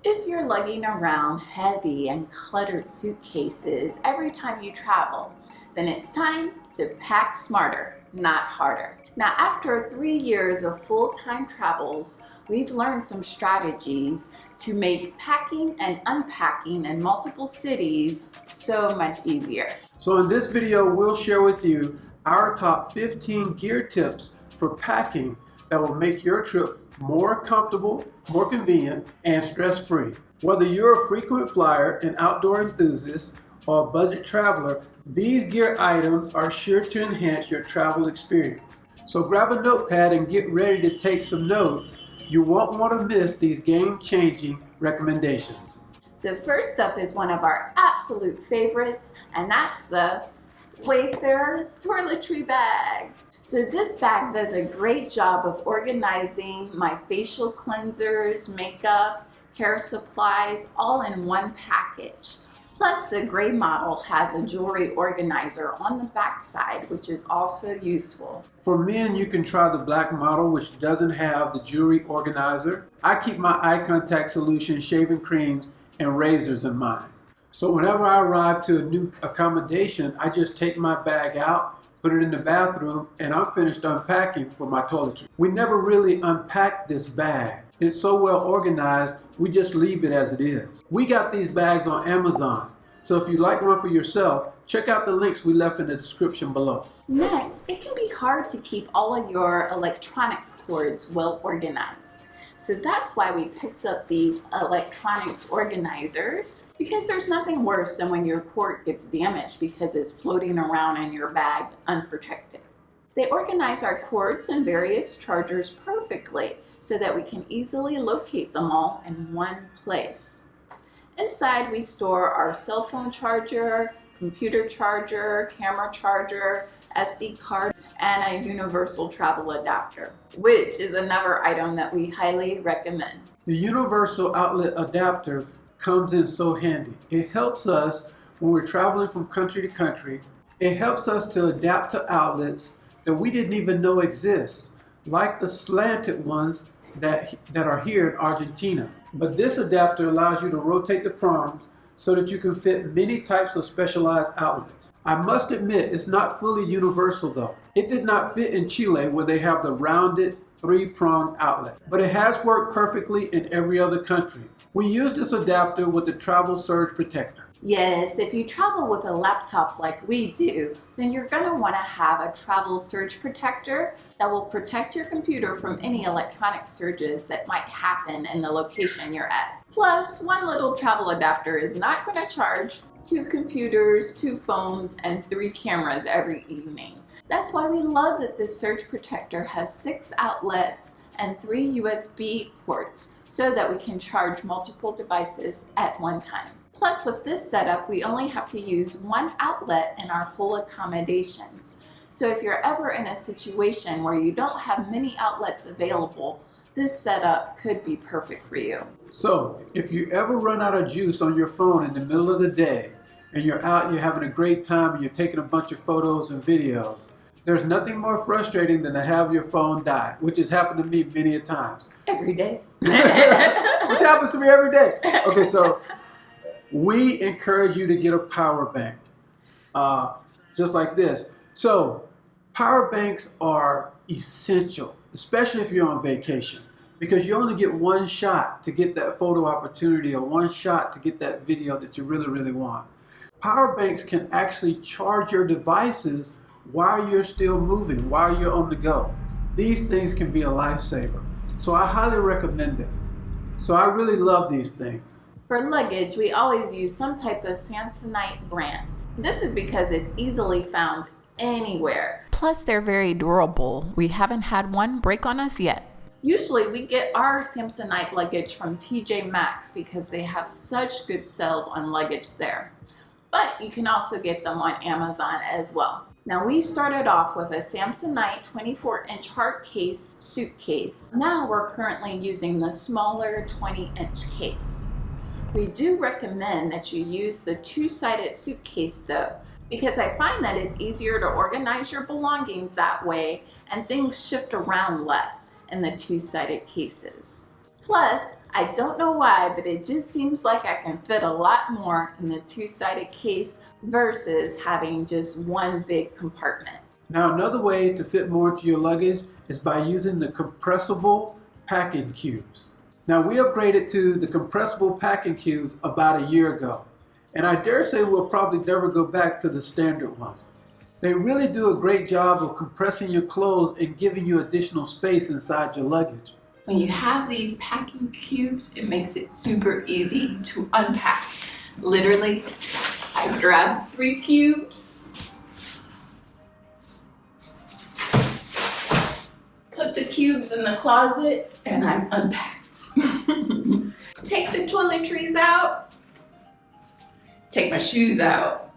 If you're lugging around heavy and cluttered suitcases every time you travel, then it's time to pack smarter, not harder. Now, after 3 years of full-time travels, we've learned some strategies to make packing and unpacking in multiple cities so much easier. So in this video, we'll share with you our top 15 gear tips for packing that will make your trip more comfortable, more convenient, and stress-free. Whether you're a frequent flyer, an outdoor enthusiast, or a budget traveler, these gear items are sure to enhance your travel experience. So grab a notepad and get ready to take some notes. You won't want to miss these game-changing recommendations. So first up is one of our absolute favorites, and that's the WAYFARER toiletry bag. So this bag does a great job of organizing my facial cleansers, makeup, hair supplies, all in one package. Plus, the gray model has a jewelry organizer on the back side, which is also useful. For men, you can try the black model, which doesn't have the jewelry organizer. I keep my eye contact solution, shaving creams, and razors in mine. So whenever I arrive to a new accommodation, I just take my bag out, put it in the bathroom, and I'm finished unpacking for my toiletry. We never really unpack this bag. It's so well organized, we just leave it as it is. We got these bags on Amazon, so if you'd like one for yourself, check out the links we left in the description below. Next, it can be hard to keep all of your electronics cords well organized. So that's why we picked up these electronics organizers, because there's nothing worse than when your cord gets damaged because it's floating around in your bag unprotected. They organize our cords and various chargers perfectly so that we can easily locate them all in one place. Inside we store our cell phone charger, computer charger, camera charger, SD card, and a universal travel adapter, which is another item that we highly recommend. The universal outlet adapter comes in so handy. It helps us when we're traveling from country to country. It helps us to adapt to outlets that we didn't even know exist, like the slanted ones that are here in Argentina. But this adapter allows you to rotate the prongs so that you can fit many types of specialized outlets. I must admit, it's not fully universal though. It did not fit in Chile where they have the rounded 3-prong outlet, but it has worked perfectly in every other country. We use this adapter with the travel surge protector. Yes, if you travel with a laptop like we do, then you're going to want to have a travel surge protector that will protect your computer from any electronic surges that might happen in the location you're at. Plus, one little travel adapter is not going to charge 2 computers, 2 phones, and 3 cameras every evening. That's why we love that this surge protector has 6 outlets and 3 USB ports so that we can charge multiple devices at one time. Plus, with this setup, we only have to use 1 outlet in our whole accommodations. So if you're ever in a situation where you don't have many outlets available, this setup could be perfect for you. So if you ever run out of juice on your phone in the middle of the day, and you're out, you're having a great time, and you're taking a bunch of photos and videos, there's nothing more frustrating than to have your phone die, which has happened to me many a times. Every day. Which happens to me every day. Okay, so we encourage you to get a power bank, just like this. So power banks are essential, especially if you're on vacation, because you only get 1 shot to get that photo opportunity or 1 shot to get that video that you really, really want. Power banks can actually charge your devices while you're still moving, while you're on the go. These things can be a lifesaver. So I highly recommend it. So I really love these things. For luggage, we always use some type of SAMSONITE brand. This is because it's easily found anywhere. Plus, they're very durable. We haven't had one break on us yet. Usually, we get our SAMSONITE luggage from TJ Maxx because they have such good sales on luggage there. But you can also get them on Amazon as well. Now, we started off with a SAMSONITE 24-inch hard case suitcase. Now we're currently using the smaller 20-inch case. We do recommend that you use the 2-sided suitcase though, because I find that it's easier to organize your belongings that way and things shift around less in the 2-sided cases. Plus, I don't know why, but it just seems like I can fit a lot more in the two-sided case versus having just one big compartment. Now, another way to fit more into your luggage is by using the compressible packing cubes. Now, we upgraded to the compressible packing cubes about a year ago, and I dare say we'll probably never go back to the standard ones. They really do a great job of compressing your clothes and giving you additional space inside your luggage. When you have these packing cubes, it makes it super easy to unpack. Literally, I grabbed 3 cubes, put the cubes in the closet, and I'm unpacked. Take the toiletries out, take my shoes out.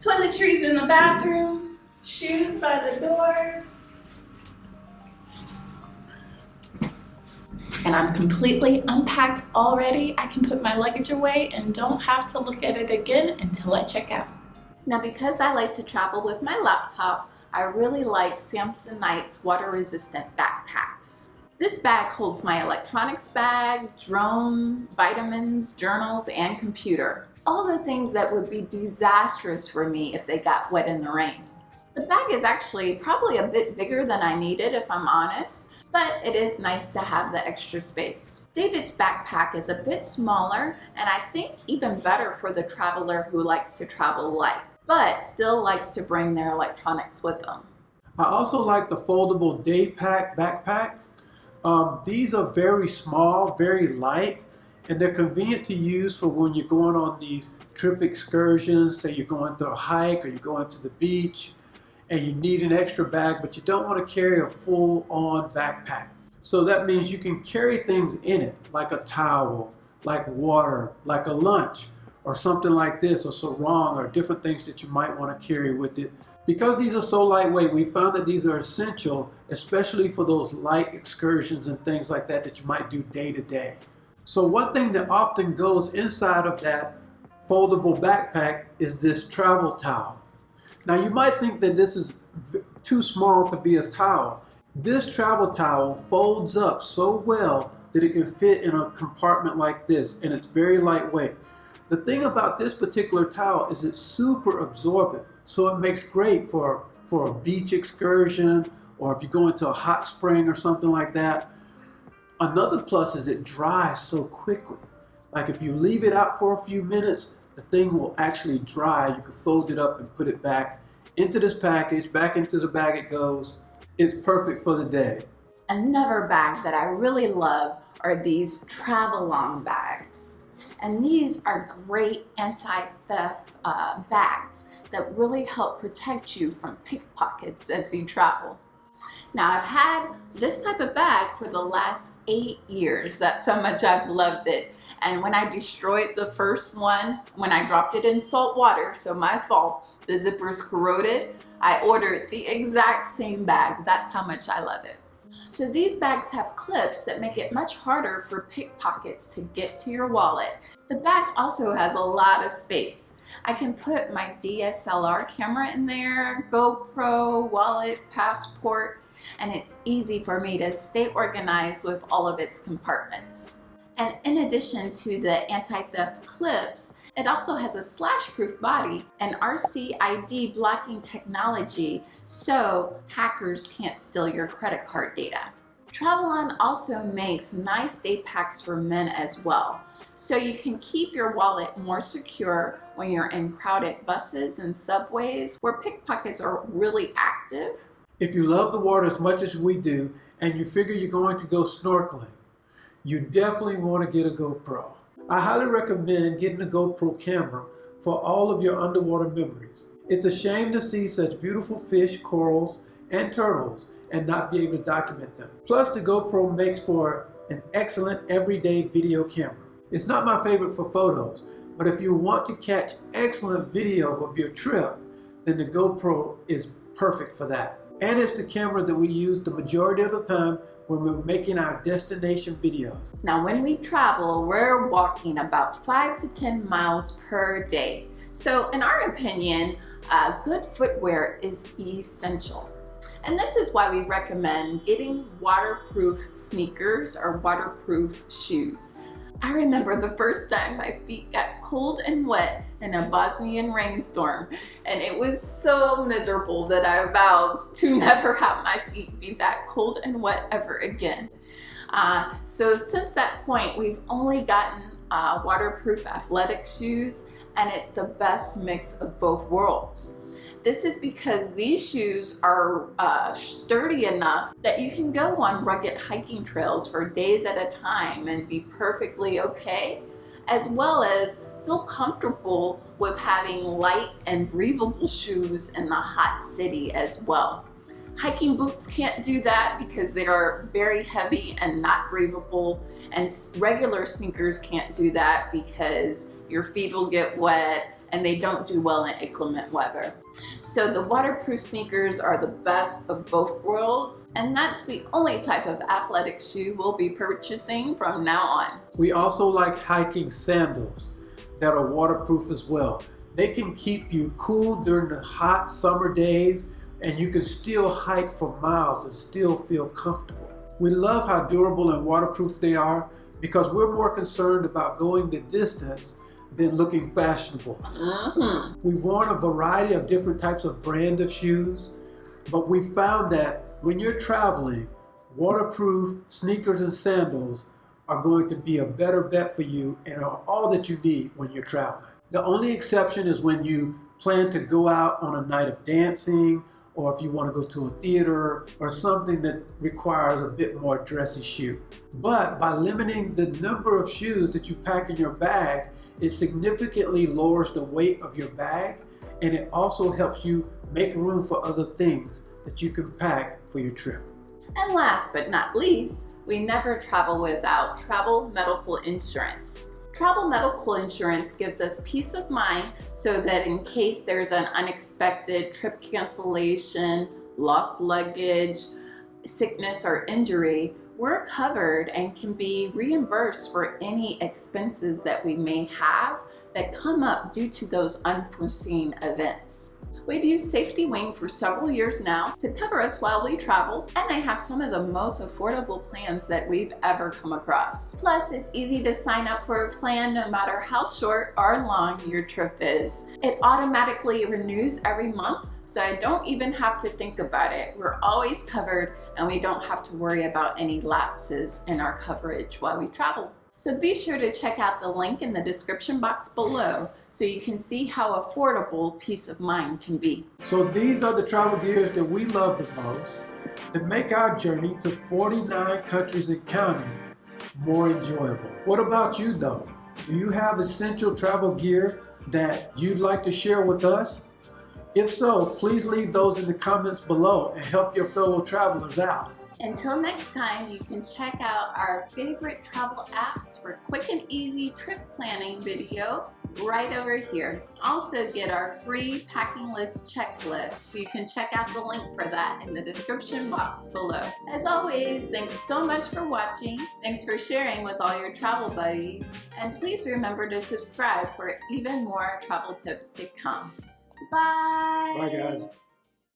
Toiletries in the bathroom, shoes by the door. And I'm completely unpacked already. I can put my luggage away and don't have to look at it again until I check out. Now, because I like to travel with my laptop, I really like SAMSONITE's water-resistant backpacks. This bag holds my electronics bag, drone, vitamins, journals, and computer. All the things that would be disastrous for me if they got wet in the rain. The bag is actually probably a bit bigger than I needed, if I'm honest, but it is nice to have the extra space. David's backpack is a bit smaller and I think even better for the traveler who likes to travel light, but still likes to bring their electronics with them. I also like the foldable DAYPACK backpack. These are very small, very light, and they're convenient to use for when you're going on these trip excursions, say you're going to a hike or you're going to the beach and you need an extra bag, but you don't want to carry a full-on backpack. So that means you can carry things in it, like a towel, like water, like a lunch, or something like this, or sarong, or different things that you might want to carry with it. Because these are so lightweight, we found that these are essential, especially for those light excursions and things like that that you might do day to day. So one thing that often goes inside of that foldable backpack is this travel towel. Now you might think that this is too small to be a towel. This travel towel folds up so well that it can fit in a compartment like this, and it's very lightweight. The thing about this particular towel is it's super absorbent, so it makes great for a beach excursion or if you go into a hot spring or something like that. Another plus is it dries so quickly. Like if you leave it out for a few minutes, the thing will actually dry. You can fold it up and put it back into this package, back into the bag it goes. It's perfect for the day. Another bag that I really love are these TRAVELON bags. And these are great anti-theft bags that really help protect you from pickpockets as you travel. Now, I've had this type of bag for the last 8 years. That's how much I've loved it. And when I destroyed the first one, when I dropped it in salt water, so my fault, the zippers corroded, I ordered the exact same bag. That's how much I love it. So these bags have clips that make it much harder for pickpockets to get to your wallet. The bag also has a lot of space. I can put my DSLR camera in there, GoPro, wallet, passport, and it's easy for me to stay organized with all of its compartments. And in addition to the anti-theft clips, it also has a slash-proof body and RFID blocking technology so hackers can't steal your credit card data. TRAVELON also makes nice day packs for men as well, so you can keep your wallet more secure when you're in crowded buses and subways where pickpockets are really active. If you love the water as much as we do and you figure you're going to go snorkeling, you definitely want to get a GoPro. I highly recommend getting a GoPro camera for all of your underwater memories. It's a shame to see such beautiful fish, corals, and turtles and not be able to document them. Plus, the GoPro makes for an excellent everyday video camera. It's not my favorite for photos, but if you want to catch excellent video of your trip, then the GoPro is perfect for that. And it's the camera that we use the majority of the time when we're making our destination videos. Now, when we travel, we're walking about 5 to 10 miles per day. So in our opinion, good footwear is essential. And this is why we recommend getting waterproof sneakers or waterproof shoes. I remember the first time my feet got cold and wet in a Bosnian rainstorm, and it was so miserable that I vowed to never have my feet be that cold and wet ever again. So since that point, we've only gotten waterproof athletic shoes, and it's the best mix of both worlds. This is because these shoes are sturdy enough that you can go on rugged hiking trails for days at a time and be perfectly okay, as well as feel comfortable with having light and breathable shoes in the hot city as well. Hiking boots can't do that because they are very heavy and not breathable, and regular sneakers can't do that because your feet will get wet and they don't do well in inclement weather. So the waterproof sneakers are the best of both worlds, and that's the only type of athletic shoe we'll be purchasing from now on. We also like hiking sandals that are waterproof as well. They can keep you cool during the hot summer days, and you can still hike for miles and still feel comfortable. We love how durable and waterproof they are because we're more concerned about going the distance than looking fashionable. We've worn a variety of different types of brand of shoes, but we found that when you're traveling, waterproof sneakers and sandals are going to be a better bet for you and are all that you need when you're traveling. The only exception is when you plan to go out on a night of dancing, or if you want to go to a theater or something that requires a bit more dressy shoe. But by limiting the number of shoes that you pack in your bag, it significantly lowers the weight of your bag, and it also helps you make room for other things that you can pack for your trip. And last but not least, we never travel without travel medical insurance. Travel medical insurance gives us peace of mind so that in case there's an unexpected trip cancellation, lost luggage, sickness, or injury, we're covered and can be reimbursed for any expenses that we may have that come up due to those unforeseen events. We've used Safety Wing for several years now to cover us while we travel, and they have some of the most affordable plans that we've ever come across. Plus, it's easy to sign up for a plan no matter how short or long your trip is. It automatically renews every month, so I don't even have to think about it. We're always covered, and we don't have to worry about any lapses in our coverage while we travel. So be sure to check out the link in the description box below so you can see how affordable peace of mind can be. So these are the travel gears that we love the most that make our journey to 49 countries and counting more enjoyable. What about you though? Do you have essential travel gear that you'd like to share with us? If so, please leave those in the comments below and help your fellow travelers out. Until next time, you can check out our favorite travel apps for quick and easy trip planning video right over here. Also get our free packing list checklist, so you can check out the link for that in the description box below. As always, thanks so much for watching. Thanks for sharing with all your travel buddies. And please remember to subscribe for even more travel tips to come. Bye! Bye guys.